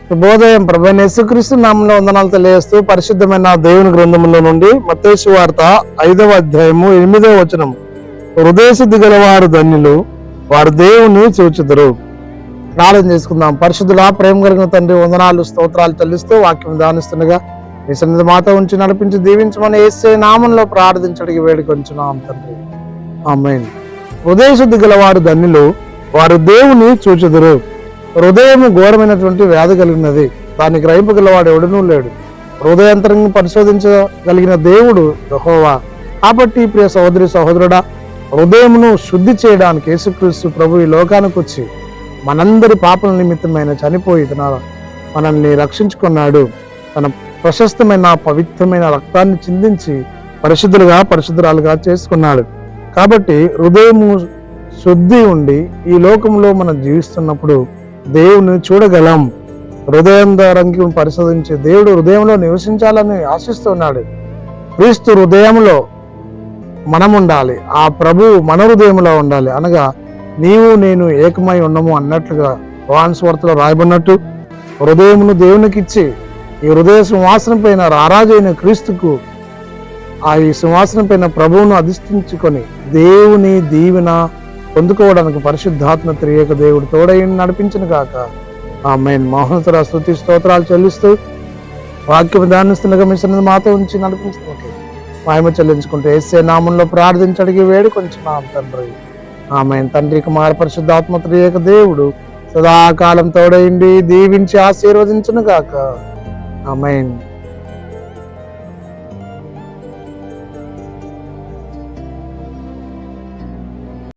శుభోదయం. ప్రభువైన యేసుక్రీస్తు నామములో వందనాలు తెలియజేస్తూ పరిశుద్ధమైన దేవుని గ్రంథములో నుండి మత్తయి సువార్త 5వ అధ్యాయము 8వ వచనం. హృదయ శుద్ధి గలవారు ధన్యులు, వారు దేవుని చూచుదురు. ప్రార్థన చేసుకుందాం. పరిశుద్ధుడా, ప్రేమ కలిగిన తండ్రి, వందనాలు స్తోత్రాలు చెల్లిస్తూ వాక్యం ధ్యానిస్తుండగా మీ సన్నిధి మాతో ఉంచి నడిపించి దీవించమని యేసయ్య నామంలో ప్రార్థించడానికి వేడుకొంచున్నాం తండ్రి. ఆమేన్. హృదయ శుద్ధి గలవారు ధన్యులు, వారు దేవుని చూచుదురు. హృదయము ఘోరమైనటువంటి వ్యాధి కలిగినది, దాన్ని గ్రహింపగలవాడు ఎవడనూ లేడు. హృదయాంతరంగా పరిశోధించగలిగిన దేవుడు యెహోవా. కాబట్టి ప్రియ సహోదరి సహోదరుడా, హృదయమును శుద్ధి చేయడానికి యేసుక్రీస్తు ప్రభు ఈ లోకానికి వచ్చి మనందరి పాపల నిమిత్తమైన చనిపోయి మనల్ని రక్షించుకున్నాడు. తన ప్రశస్తమైన పవిత్రమైన రక్తాన్ని చిందించి పరిశుద్ధురాలుగా చేసుకున్నాడు. కాబట్టి హృదయము శుద్ధి ఉండి ఈ లోకంలో మనం జీవిస్తున్నప్పుడు దేవుని చూడగలం. హృదయంతరంగం పరిశోధించి దేవుడు హృదయంలో నివసించాలని ఆశిస్తున్నాడు. క్రీస్తు హృదయంలో మనం ఉండాలి, ఆ ప్రభు మన హృదయంలో ఉండాలి. అనగా నీవు నేను ఏకమై ఉండము అన్నట్లుగా యోహాను సువార్తలో రాయబడినట్టు హృదయమును దేవునికి ఇచ్చి ఈ హృదయ సింహాసనం పైన రారాజైన క్రీస్తుకు ఈ సింహాసనం పైన ప్రభువును అధిష్ఠించుకొని దేవుని దీవెన పొందుకోవడానికి పరిశుద్ధాత్మ త్రియేక దేవుడు తోడై నడిపించిన కాక. ఆమేన్. మహోన్నత స్తుతి స్తోత్రాలు చెల్లిస్తూ వాక్యం ధ్యానిస్తుండగా మీ సన్నిధి మాతో ఉంచి నడిపించడానికి మహిమ చెల్లించుకుంటూ యేసయ్య నామంలో ప్రార్థించడానికి వేడుకొంచున్నాం తండ్రి. ఆమేన్. తండ్రి, కుమార పరిశుద్ధాత్మ త్రియేక దేవుడు సదాకాలం తోడైండి దీవించి ఆశీర్వదించును గాక. ఆమేన్.